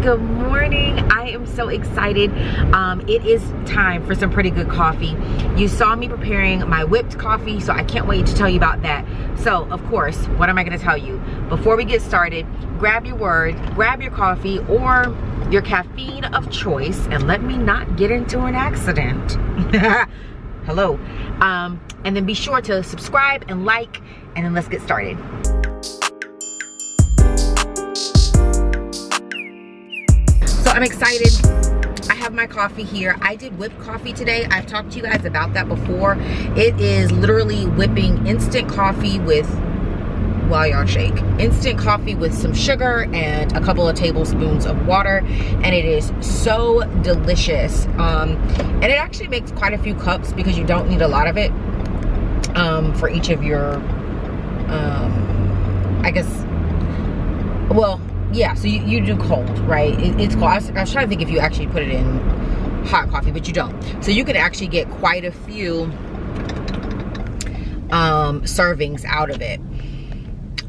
Good morning. I am so excited. It is time for some pretty good coffee. You saw me preparing my whipped coffee, so I can't wait to tell you about that. So, of course, what am I going to tell you? Before we get started, grab your word, grab your coffee or your caffeine of choice, and let me not get into an accident. Hello. And then be sure to subscribe and like, and then let's get started. So I'm excited. I have my coffee here. I did whipped coffee today. I've talked to you guys about that before. It is literally whipping instant coffee with, while y'all shake, instant coffee with some sugar and a couple of tablespoons of water, and it is so delicious. And it actually makes quite a few cups because you don't need a lot of it for each of your, I guess, well, yeah, so you do cold, right? It's cold. I was trying to think if you actually put it in hot coffee, but you don't. So you can actually get quite a few servings out of it.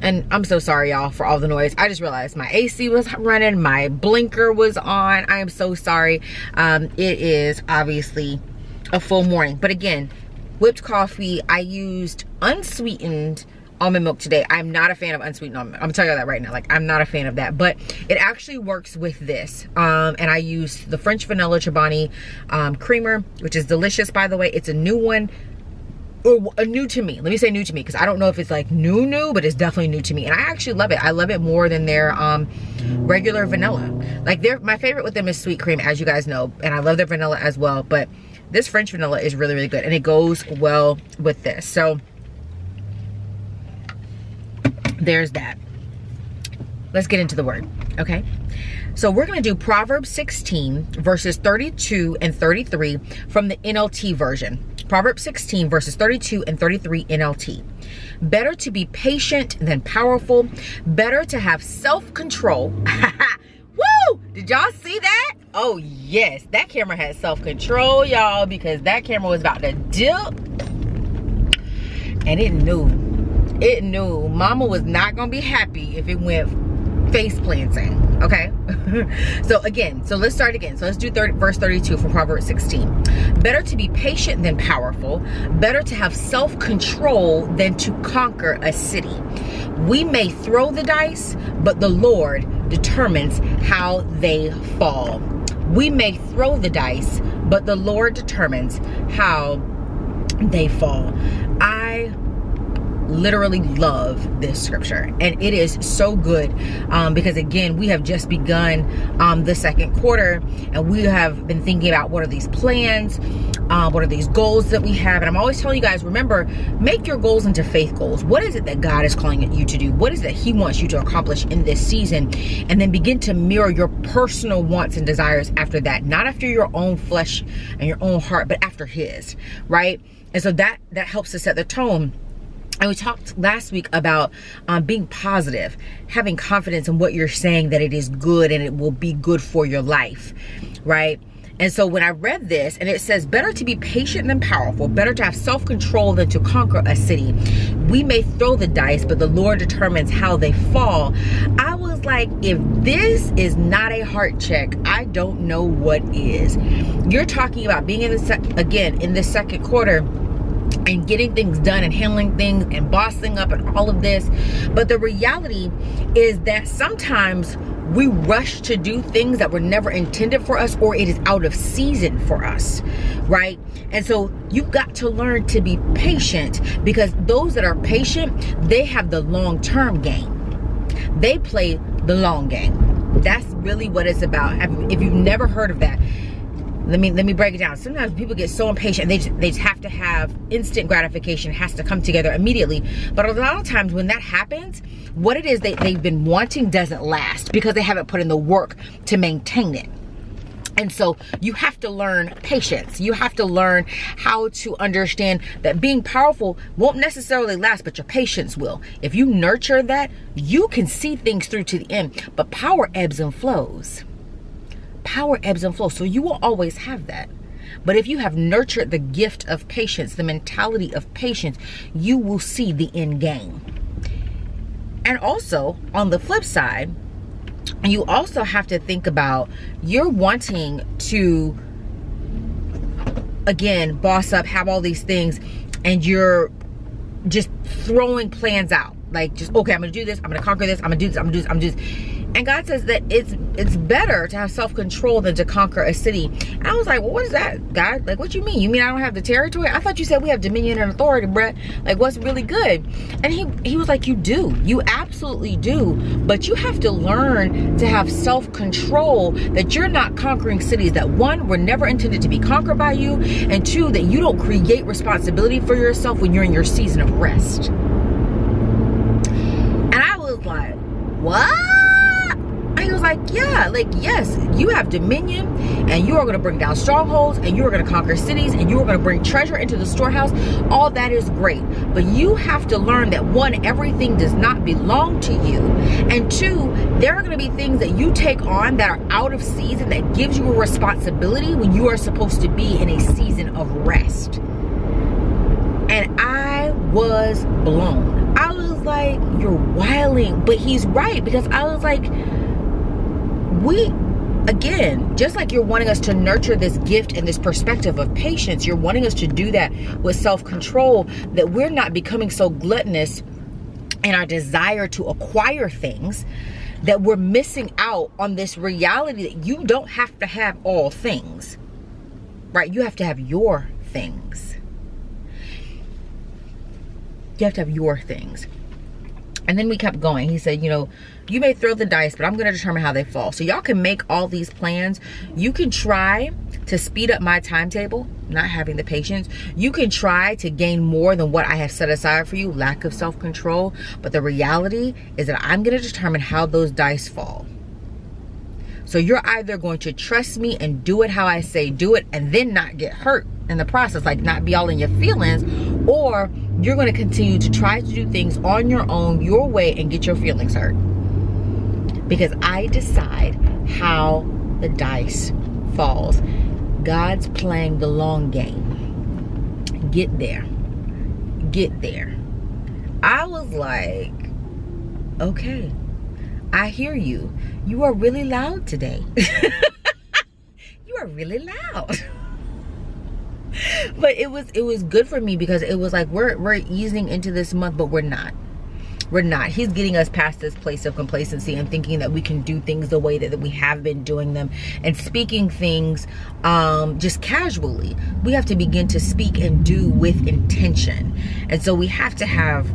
And I'm so sorry, y'all, for all the noise. I just realized my AC was running, my blinker was on. I am so sorry. It is obviously a full morning. But again, whipped coffee, I used unsweetened almond milk today. I'm not a fan of unsweetened almond milk. I'm telling you that right now. Like, I'm not a fan of that, but it actually works with this. And I use the French vanilla Chobani creamer, which is delicious, by the way. It's a new one, or new to me. Let me say new to me, because I don't know if it's like new, but it's definitely new to me. And I actually love it. I love it more than their regular vanilla. Like, my favorite with them is sweet cream, as you guys know, and I love their vanilla as well. But this French vanilla is really, really good, and it goes well with this. So there's that. Let's get into the word, okay? So we're going to do Proverbs 16 verses 32 and 33 from the NLT version. Proverbs 16 verses 32 and 33 NLT. Better to be patient than powerful. Better to have self-control. Woo! Did y'all see that? Oh yes, that camera had self-control, y'all, because that camera was about to dip, and it knew mama was not gonna be happy if it went face planting, okay? So let's start again. So let's do verse 32 from Proverbs 16. Better to be patient than powerful. Better to have self-control than to conquer a city. We may throw the dice, but the Lord determines how they fall. We may throw the dice, but the Lord determines how they fall. I literally love this scripture, and it is so good because again, we have just begun the second quarter, and we have been thinking about what are these plans, what are these goals that we have. And I'm always telling you guys, remember, make your goals into faith goals. What is it that God is calling you to do? What is it that he wants you to accomplish in this season? And then begin to mirror your personal wants and desires after that, not after your own flesh and your own heart, but after his, right? And so that helps to set the tone. And we talked last week about being positive, having confidence in what you're saying, that it is good and it will be good for your life, right? And so when I read this, and it says, better to be patient than powerful, better to have self-control than to conquer a city. We may throw the dice, but the Lord determines how they fall. I was like, if this is not a heart check, I don't know what is. You're talking about being in this second quarter, and getting things done and handling things and bossing up and all of this. But the reality is that sometimes we rush to do things that were never intended for us, or it is out of season for us, right? And so you've got to learn to be patient, because those that are patient, they have the long-term game. They play the long game. That's really what it's about. If you've never heard of that, let me break it down. Sometimes people get so impatient, they just have to have instant gratification. It has to come together immediately. But a lot of times when that happens, what it is they've been wanting doesn't last, because they haven't put in the work to maintain it. And so you have to learn patience. You have to learn how to understand that being powerful won't necessarily last, but your patience will. If you nurture that, you can see things through to the end. But power ebbs and flows. Power ebbs and flows. So you will always have that. But if you have nurtured the gift of patience, the mentality of patience, you will see the end game. And also, on the flip side, you also have to think about, you're wanting to, again, boss up, have all these things, and you're just throwing plans out. Like, just, okay, I'm going to do this. I'm going to conquer this. I'm going to do this. I'm going to do this. I'm going to do this. And God says that it's better to have self-control than to conquer a city. And I was like, well, what is that, God? Like, what you mean? You mean I don't have the territory? I thought you said we have dominion and authority, Brett. Like, what's really good? And he was like, you do. You absolutely do. But you have to learn to have self-control, that you're not conquering cities that, one, were never intended to be conquered by you, and two, that you don't create responsibility for yourself when you're in your season of rest. And I was like, what? He was like, yeah, like, yes, you have dominion, and you are going to bring down strongholds, and you are going to conquer cities, and you are going to bring treasure into the storehouse. All that is great. But you have to learn that, one, everything does not belong to you. And two, there are going to be things that you take on that are out of season, that gives you a responsibility when you are supposed to be in a season of rest. And I was blown. I was like, you're wilding. But he's right, because I was like, again, just like you're wanting us to nurture this gift and this perspective of patience, you're wanting us to do that with self-control, that we're not becoming so gluttonous in our desire to acquire things that we're missing out on this reality that you don't have to have all things, right? You have to have your things. You have to have your things. And then we kept going. He said, you know, you may throw the dice, but I'm going to determine how they fall. So y'all can make all these plans. You can try to speed up my timetable, not having the patience. You can try to gain more than what I have set aside for you, lack of self-control. But the reality is that I'm going to determine how those dice fall. So you're either going to trust me and do it how I say do it, and then not get hurt in the process, like not be all in your feelings, or you're going to continue to try to do things on your own, your way, and get your feelings hurt. Because I decide how the dice falls. God's playing the long game. Get there. Get there. I was like, okay, I hear you. You are really loud today. You are really loud. But it was good for me, because it was like we're easing into this month, but we're not. We're not. He's getting us past this place of complacency and thinking that we can do things the way that we have been doing them, and speaking things just casually. We have to begin to speak and do with intention. And so we have to have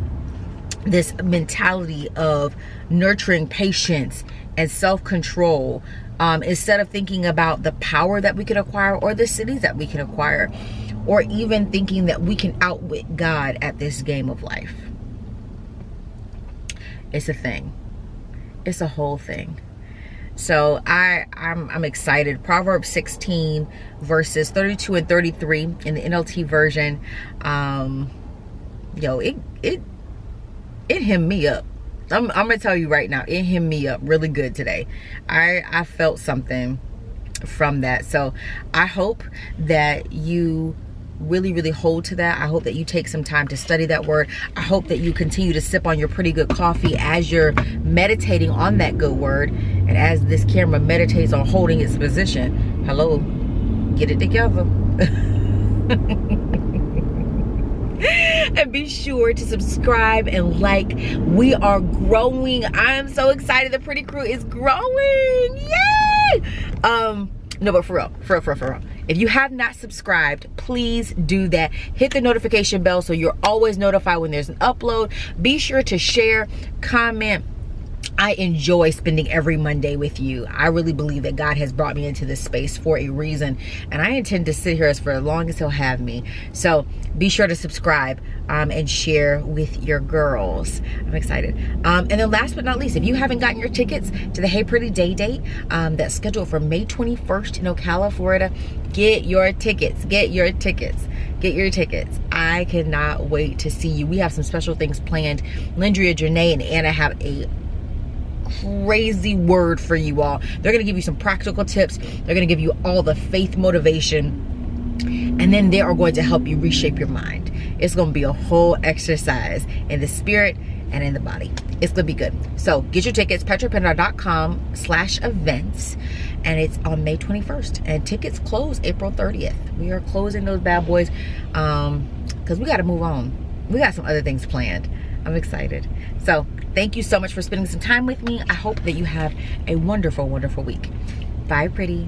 this mentality of nurturing patience and self-control, instead of thinking about the power that we can acquire, or the cities that we can acquire, or even thinking that we can outwit God at this game of life. It's a thing. It's a whole thing. So I'm excited. Proverbs 16 verses 32 and 33 in the NLT version. It hemmed me up. I'm gonna tell you right now, it hemmed me up really good today. I felt something from that. So I hope that you really hold to that. I hope that you take some time to study that word. I hope that you continue to sip on your pretty good coffee as you're meditating on that good word, and as this camera meditates on holding its position. Hello, get it together. And be sure to subscribe and like. We are growing. I'm so excited. The Pretty Crew is growing. Yay! No, but for real. If you have not subscribed, please do that. Hit the notification bell so you're always notified when there's an upload. Be sure to share, comment. I enjoy spending every Monday with you. I really believe that God has brought me into this space for a reason, and I intend to sit here as for as long as he'll have me. So be sure to subscribe and share with your girls. I'm excited. And then last but not least, if you haven't gotten your tickets to the Hey Pretty Day Date that's scheduled for May 21st in Ocala, Florida, get your tickets. Get your tickets. I cannot wait to see you. We have some special things planned. Lindria, Janae, and Anna have a crazy word for you all. They're going to give you some practical tips. They're going to give you all the faith motivation, and then they are going to help you reshape your mind. It's going to be a whole exercise in the spirit and in the body. It's going to be good. So get your tickets, petrapendar.com/events, and it's on May 21st, and tickets close April 30th. We are closing those bad boys because we got to move on. We got some other things planned. I'm excited. So thank you so much for spending some time with me. I hope that you have a wonderful, wonderful week. Bye, pretty.